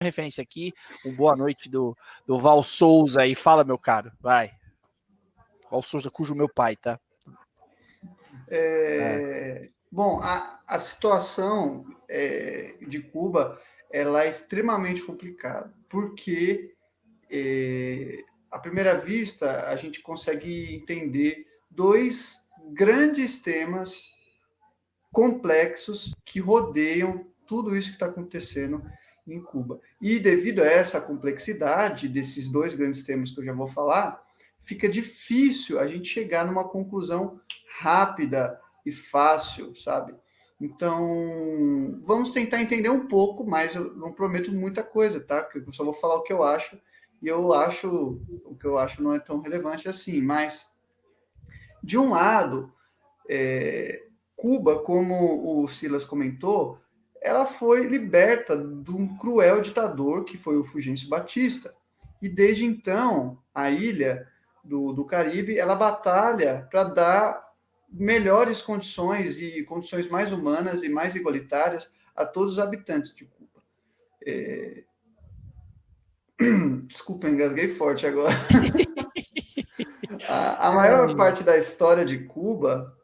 referência aqui, boa noite do Val Souza aí. Fala, meu caro, vai. Val Souza, cujo meu pai, tá? Bom, a situação de Cuba, ela é extremamente complicada, porque à primeira vista a gente consegue entender dois grandes temas complexos que rodeiam tudo isso que está acontecendo em Cuba. E devido a essa complexidade desses dois grandes temas que eu já vou falar, fica difícil a gente chegar numa conclusão rápida e fácil, sabe? Então, vamos tentar entender um pouco, mas eu não prometo muita coisa, tá? Porque eu só vou falar o que eu acho, e o que eu acho não é tão relevante assim, mas, de um lado, Cuba, como o Silas comentou, ela foi liberta de um cruel ditador que foi o Fulgêncio Batista. E desde então, a ilha do Caribe, ela batalha para dar melhores condições e condições mais humanas e mais igualitárias a todos os habitantes de Cuba. Desculpa, engasguei forte agora. A maior parte da história de Cuba,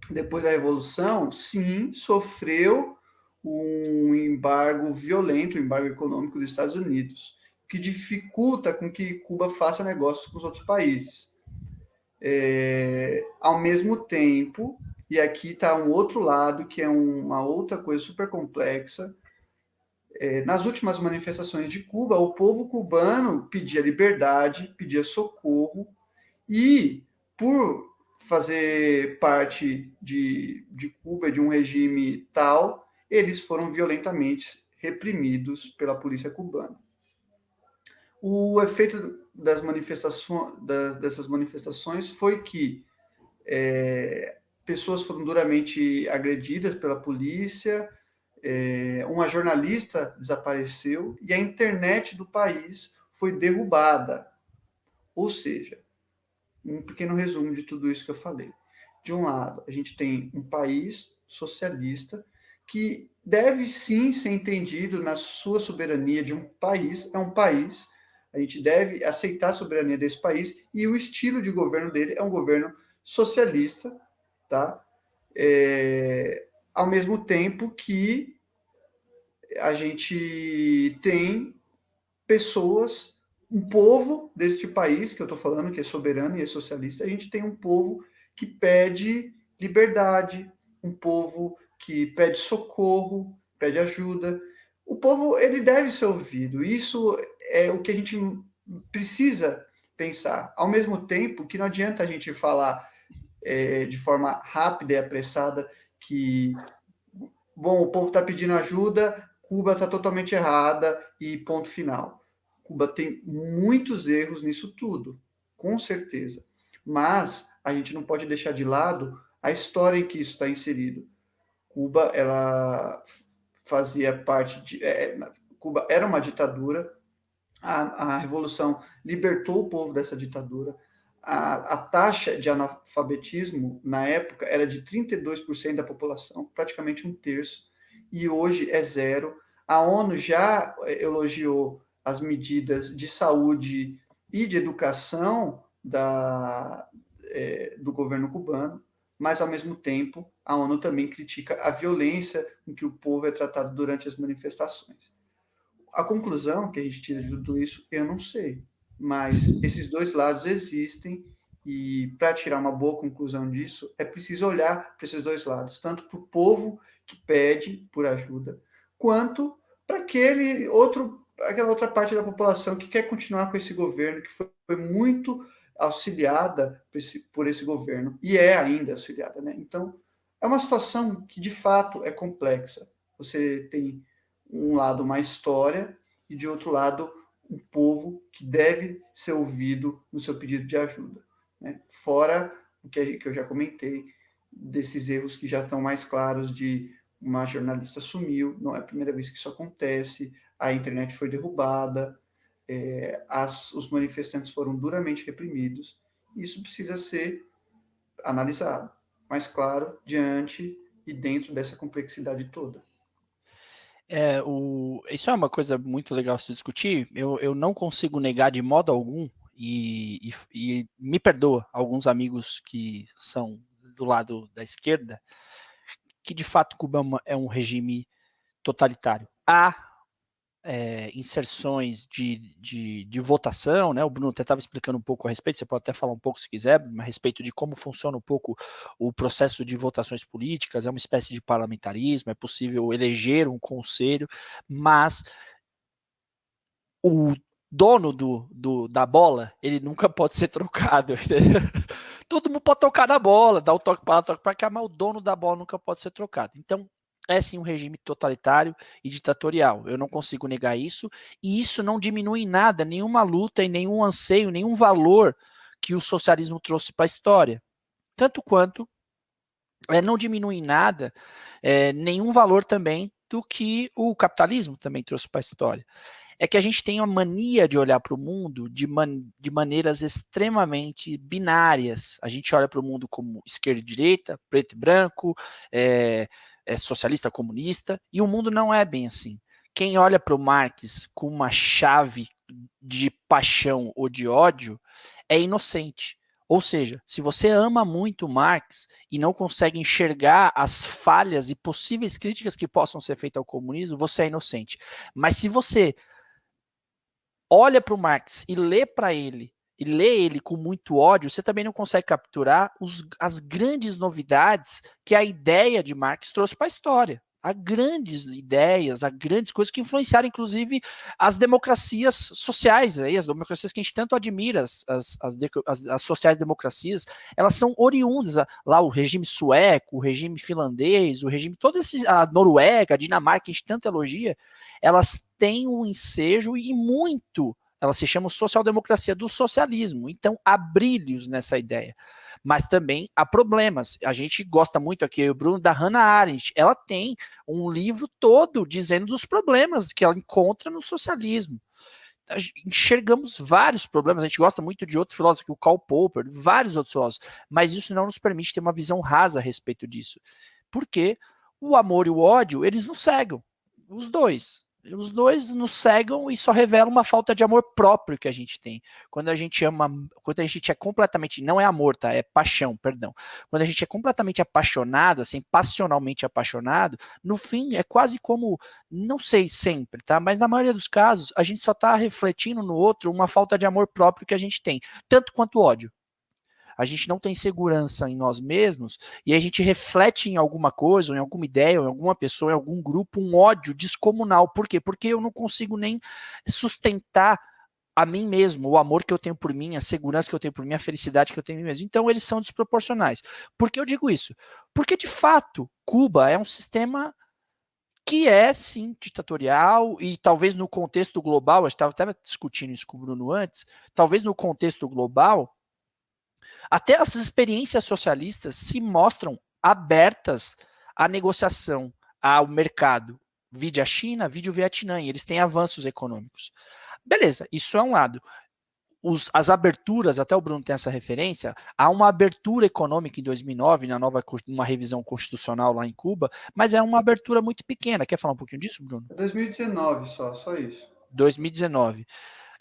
depois da Revolução, sim, sofreu um embargo violento, um embargo econômico dos Estados Unidos, que dificulta com que Cuba faça negócios com os outros países. Ao mesmo tempo, e aqui está um outro lado, que é uma outra coisa super complexa, nas últimas manifestações de Cuba, o povo cubano pedia liberdade, pedia socorro, e por fazer parte de Cuba, de um regime tal, eles foram violentamente reprimidos pela polícia cubana. O efeito dessas manifestações foi que pessoas foram duramente agredidas pela polícia, uma jornalista desapareceu e a internet do país foi derrubada. Ou seja, um pequeno resumo de tudo isso que eu falei. De um lado, a gente tem um país socialista que deve sim ser entendido na sua soberania de um país, é um país, a gente deve aceitar a soberania desse país e o estilo de governo dele é um governo socialista, tá? Ao mesmo tempo que a gente tem pessoas, um povo deste país que eu estou falando, que é soberano e é socialista, a gente tem um povo que pede liberdade, um povo que pede socorro, pede ajuda. O povo, ele deve ser ouvido. Isso é o que a gente precisa pensar. Ao mesmo tempo que não adianta a gente falar de forma rápida e apressada que, bom, o povo está pedindo ajuda, Cuba está totalmente errada e ponto final. Cuba tem muitos erros nisso tudo, com certeza. Mas a gente não pode deixar de lado a história em que isso está inserido. Cuba, ela fazia parte de... Cuba era uma ditadura, a Revolução libertou o povo dessa ditadura, a taxa de analfabetismo, na época, era de 32% da população, praticamente um terço, e hoje é zero. A ONU já elogiou as medidas de saúde e de educação do governo cubano, mas, ao mesmo tempo, a ONU também critica a violência com que o povo é tratado durante as manifestações. A conclusão que a gente tira de tudo isso, eu não sei. Mas esses dois lados existem e para tirar uma boa conclusão disso, é preciso olhar para esses dois lados, tanto para o povo que pede por ajuda, quanto para aquela outra parte da população que quer continuar com esse governo, que foi muito auxiliada por esse governo, e é ainda auxiliada, né? Então, é uma situação que, de fato, é complexa. Você tem um lado uma história e de outro lado um povo que deve ser ouvido no seu pedido de ajuda, né? Fora o que eu já comentei desses erros que já estão mais claros de uma jornalista sumiu, não é a primeira vez que isso acontece, a internet foi derrubada, os manifestantes foram duramente reprimidos, isso precisa ser analisado, mas claro, diante e dentro dessa complexidade toda. Isso é uma coisa muito legal se discutir. Eu não consigo negar de modo algum, e me perdoa alguns amigos que são do lado da esquerda, que de fato Cuba é um regime totalitário. Há inserções de votação, né? O Bruno até estava explicando um pouco a respeito, você pode até falar um pouco se quiser, a respeito de como funciona um pouco o processo de votações políticas, é uma espécie de parlamentarismo, é possível eleger um conselho, mas o dono da bola, ele nunca pode ser trocado. Todo mundo pode tocar na bola, dar o toque para lá, toque para cá, mas o dono da bola nunca pode ser trocado. Então, é sim um regime totalitário e ditatorial. Eu não consigo negar isso, e isso não diminui em nada, nenhuma luta e nenhum anseio, nenhum valor que o socialismo trouxe para a história. Tanto quanto não diminui em nada nenhum valor também do que o capitalismo também trouxe para a história. É que a gente tem uma mania de olhar para o mundo de maneiras extremamente binárias. A gente olha para o mundo como esquerda e direita, preto e branco, socialista, comunista, e o mundo não é bem assim. Quem olha para o Marx com uma chave de paixão ou de ódio é inocente. Ou seja, se você ama muito Marx e não consegue enxergar as falhas e possíveis críticas que possam ser feitas ao comunismo, você é inocente. Mas se você olha para o Marx e lê para ele, e lê ele com muito ódio, você também não consegue capturar as grandes novidades que a ideia de Marx trouxe para a história. Há grandes ideias, há grandes coisas que influenciaram, inclusive, as democracias sociais, as democracias que a gente tanto admira, as sociais-democracias, elas são oriundas, lá o regime sueco, o regime finlandês, o regime, a Noruega, a Dinamarca, que a gente tanto elogia, elas têm um ensejo e muito, ela se chama social-democracia do socialismo, então há brilhos nessa ideia. Mas também há problemas. A gente gosta muito aqui, o Bruno, da Hannah Arendt. Ela tem um livro todo dizendo dos problemas que ela encontra no socialismo. Enxergamos vários problemas. A gente gosta muito de outro filósofo, o Karl Popper, vários outros filósofos, mas isso não nos permite ter uma visão rasa a respeito disso. Porque o amor e o ódio, eles nos cegam. Os dois nos cegam e só revelam uma falta de amor próprio que a gente tem. Quando a gente ama, quando a gente é completamente, não é amor, tá? É paixão, perdão. Quando a gente é completamente apaixonado, assim, passionalmente apaixonado, no fim é quase como, não sei sempre, tá? Mas na maioria dos casos, a gente só tá refletindo no outro uma falta de amor próprio que a gente tem, tanto quanto ódio. A gente não tem segurança em nós mesmos e a gente reflete em alguma coisa, em alguma ideia, em alguma pessoa, em algum grupo, um ódio descomunal. Por quê? Porque eu não consigo nem sustentar a mim mesmo, o amor que eu tenho por mim, a segurança que eu tenho por mim, a felicidade que eu tenho em mim mesmo. Então eles são desproporcionais. Por que eu digo isso? Porque de fato, Cuba é um sistema que é sim ditatorial e talvez no contexto global, eu estava até discutindo isso com o Bruno antes, talvez no contexto global até as experiências socialistas se mostram abertas à negociação, ao mercado. Vide a China, vide o Vietnã, e eles têm avanços econômicos. Beleza, isso é um lado. As aberturas, até o Bruno tem essa referência, há uma abertura econômica em 2009, numa revisão constitucional lá em Cuba, mas é uma abertura muito pequena. Quer falar um pouquinho disso, Bruno? 2019 só isso. 2019.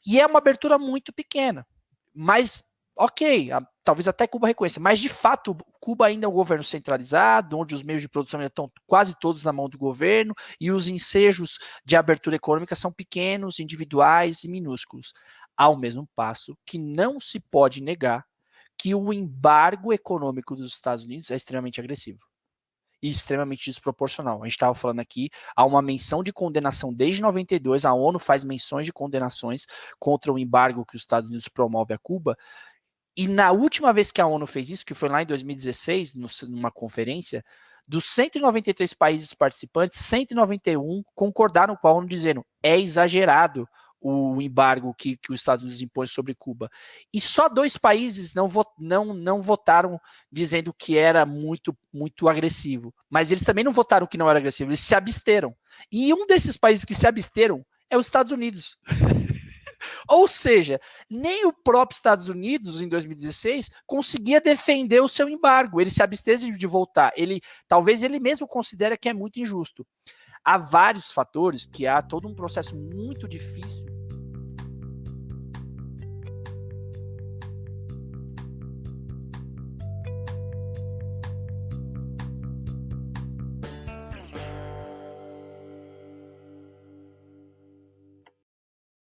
E é uma abertura muito pequena, mas ok, talvez até Cuba reconheça, mas de fato Cuba ainda é um governo centralizado, onde os meios de produção ainda estão quase todos na mão do governo e os ensejos de abertura econômica são pequenos, individuais e minúsculos. Ao mesmo passo que não se pode negar que o embargo econômico dos Estados Unidos é extremamente agressivo e extremamente desproporcional. A gente estava falando aqui, há uma menção de condenação desde 92, a ONU faz menções de condenações contra o embargo que os Estados Unidos promove a Cuba, e na última vez que a ONU fez isso, que foi lá em 2016, numa conferência, dos 193 países participantes, 191 concordaram com a ONU dizendo é exagerado o embargo que os Estados Unidos impõe sobre Cuba. E só 2 países não votaram dizendo que era muito, muito agressivo. Mas eles também não votaram que não era agressivo, eles se absteram. E um desses países que se absteram é os Estados Unidos. Ou seja, nem o próprio Estados Unidos, em 2016, conseguia defender o seu embargo. Ele se absteve de voltar. Talvez ele mesmo considere que é muito injusto. há vários fatores que há todo um processo muito difícil